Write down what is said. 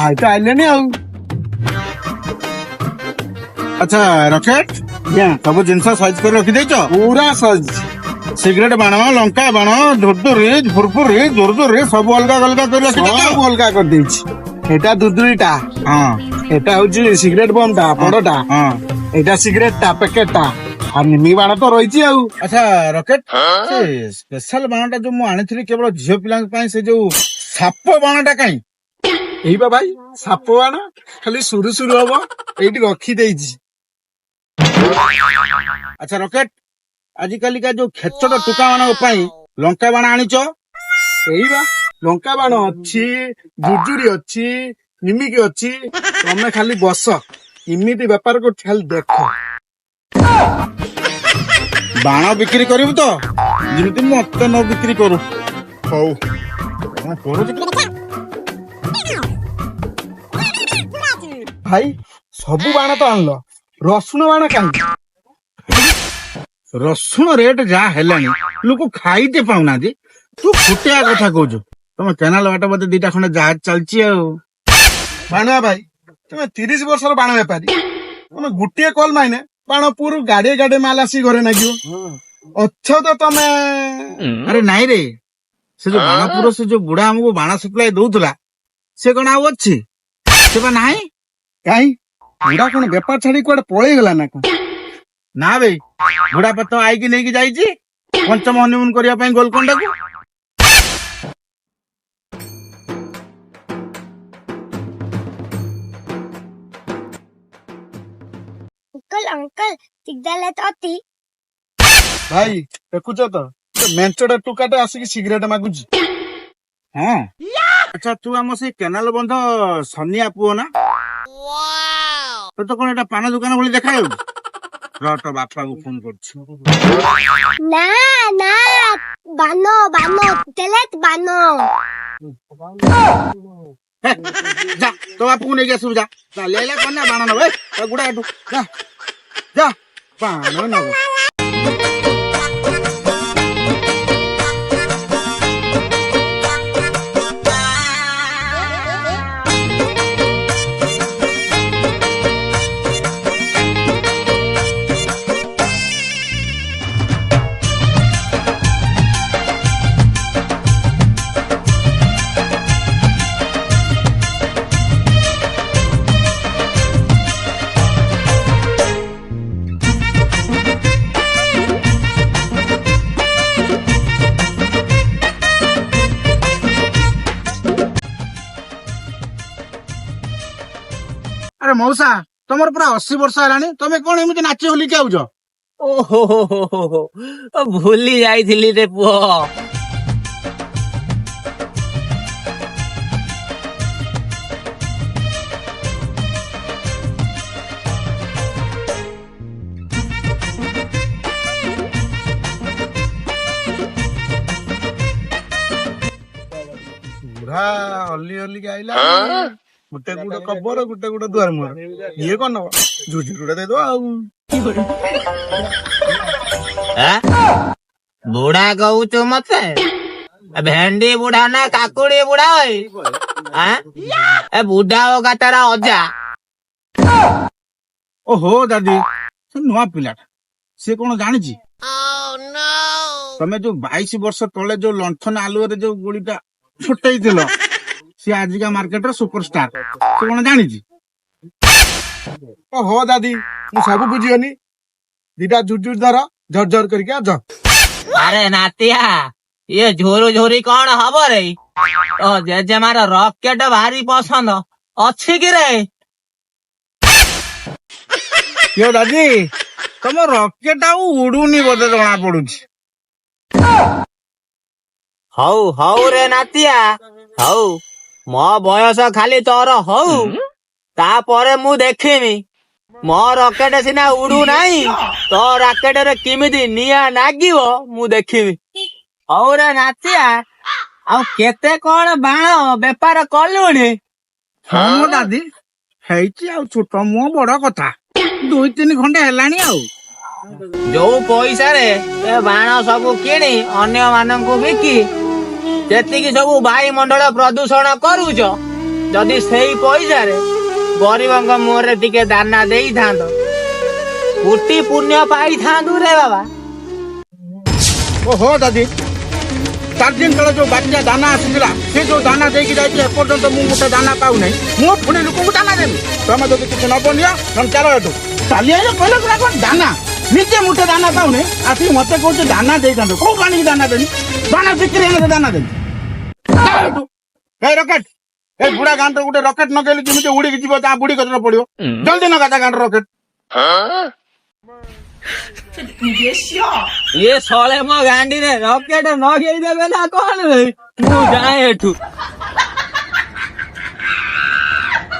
भाई तो आइले आउ अच्छा रकेट सब जिनस साइज कर रखी देच पूरा सज सिगरेट बाण लंका बाण धुरधुरी फुरफुरी जोरजोरी सब अलग अलग कर रखी देच सब अलगा कर देछि एटा दुदुरीटा हाँ एटा होची सिगरेट बम टा बड़टा हाँ एटा सिगरेट टा पैकेट टा आ निमी बाण तो रहिछि आउ अच्छा रकेट से स्पेशल बाणटा जो मु आनिथिली केवल झियो पिलांक पई से जो साप बाणटा काई एई बा भाई साप बाण खाली सुरु सुरु हबो एइटी रखी देछि अच्छा रकेट आजिकाली का जो खेचड़ टुका मान लंका बाण आनिच एई बा लंका बाण अछि जुजुरी अछि निमिकी अछि तमे खाली बस इमिति व्यापार को खाली देखो बाण बिक्री करू तो जेମିତି मते न बिक्री करू हौ कौन करू भाई सबु बाण तो आनलो रसुण बाण काई रसुण रेट जहाँ हेलानी लोक खाईते पाऊना तू फुटिया कथा कहू तुम केनाल बाट बोधे दीटा खंडे जहाज चलची बाणुआ भाई तुम 30 वर्ष बाण बेपारी तुम गुटिए कल माइने बाण पूरा गाड़े गाड़े माल आसी घरे नागियो अच्छा तो तमे अरे नाई रे से जो बाणपुर से जो बुढ़ा हमको बाण सप्लाई दौला से कौन आउ अच्छी से बा नाही कहीं बुढ़ा कौन बेपार छाड़ी कुआडे पळेई गला ना कौन ना भाई बुढ़ा पत आईकी नहीं जाइए पंचम हनीमून करने गोलकोंडा को अंकल अंकल सिग्नल तो भाई देखुच तो मेंचड़ा टुकाटे आसिक सिगरेट मागुची हाँ अच्छा तू आम से केनाल बंध सनिया पुओ ना तो कौन एटा पान दुकान भली देखा तो बापा को फोन कर ना ना बानो बानो तेलेत बानो जा तो बापू को नहीं जा जा ले ले कौन ना बाण न भाई गुड़ा जा जा बाण न अरे मौसा तुमर पूरा 80 वर्ष है तुम कौन एमती नाची होली के आउज ओहो भूली जाइथिली रे पुओ बुढ़ा हली हली के आइला गुटे गुटे कबर गुटे गुटे दुआर मुहर ये कौन नब झुझुरुड़ा दे दो बुढ़ा कहू मते भेंडी बुढ़ा ना काकुड़ी बुढ़ा ए बुढ़ा होगा तेरा अजा ओहो दादी से नुआ पिलाटा से कौन जानी तमें जो 22 वर्ष तले जो लंठन आलुआ जो गुड़ीटा छुटाई सी आजिका मार्केट सुपरस्टार से कौन जानी हो दादी मु सब बुझीगनी दीटा झुझुर धर झरझर करके आ जा अरे नातिया ये झोरू झोरी कौन हब रे तो जेजेमार रॉकेट भारी पसंद अच्छी कि रे क्यों दादी तुम रॉकेट उड़ूनी बोधे जना पड़ुची हौ हौ रे नातिया हौ मो बयस खाली तोर हौ तापरे मु देखिमी मो रॉकेट सिना उड़ू नाही तो रॉकेट रे किमिति निया नागिवो मु देखिमी हौ रे नातिया आ केते कोन बाण बेपार कलुनी हाँ दादी है छोट मो बड़ कथा 2-3 घंटे हेलानी जो पैसा रे ए बाण सब किणी अन्य मानकु बिकी जेतिकी सब वायुमंडल प्रदूषण करूच ଯଦି ସେଇ ପଇସାରେ ଗରିବଙ୍କ ମୁହଁରେ ଟିକେ ଦାନା ଦେଇଥାନ୍ତ କୋଟି ପୁଣ୍ୟ ପାଇଥାନ୍ତୁ ରେ ବାବା। ଓହୋ ଦାଦି, 4 ଦିନ ତଳେ ଯୋଉ ବାଟିଆ ଦାନା ଆସିଥିଲା ସେ ଯୋଉ ଦାନା ଦେଇକି ଯାଇଛି ଏପର୍ଯ୍ୟନ୍ତ ମୁଁ ଗୋଟେ ଦାନା ପାଉନାହିଁ। ମୁଁ ପୁଣି ଲୋକଙ୍କୁ ଦାନା ଦେବି? ତମେ ଯଦି କିଛି ନବ ନିଅ, ତମେ ଚାଲ ଏଠୁ। ଚାଲିଆଇଲେ କହିଲେ ପୁରା କଣ ଦାନା? ନିଜେ ମୁଠେ ଦାନା ପାଉନି, ଆସିକି ମତେ କହୁଛି ଦାନା ଦେଇଥାନ୍ତୁ। କୋଉଠୁ ଆଣିକି ଦାନା ଦେବି? ଦାନା ବିକ୍ରି ହେଲେ ଦାନା ଦେବି। ଏଇ ରକେଟ, ଏଇ ବୁଢା ଗାଁରେ ଗୋଟେ ରକେଟ ନଗେଇଲେ ଯେମିତି ଉଡିକି ଯିବ ତା ବୁଢୀ କତର ପଡିବ। ଜଲ୍ଦି ନଗା ତା ଗାଁର ରକେଟ। ଇଏ ଶଳେ ମୋ ଗାଣ୍ଡିରେ ରକେଟ ନଗେଇ ଦେବେ ନା କଣ? ମୁଁ ଯାଏ ଏଠୁ।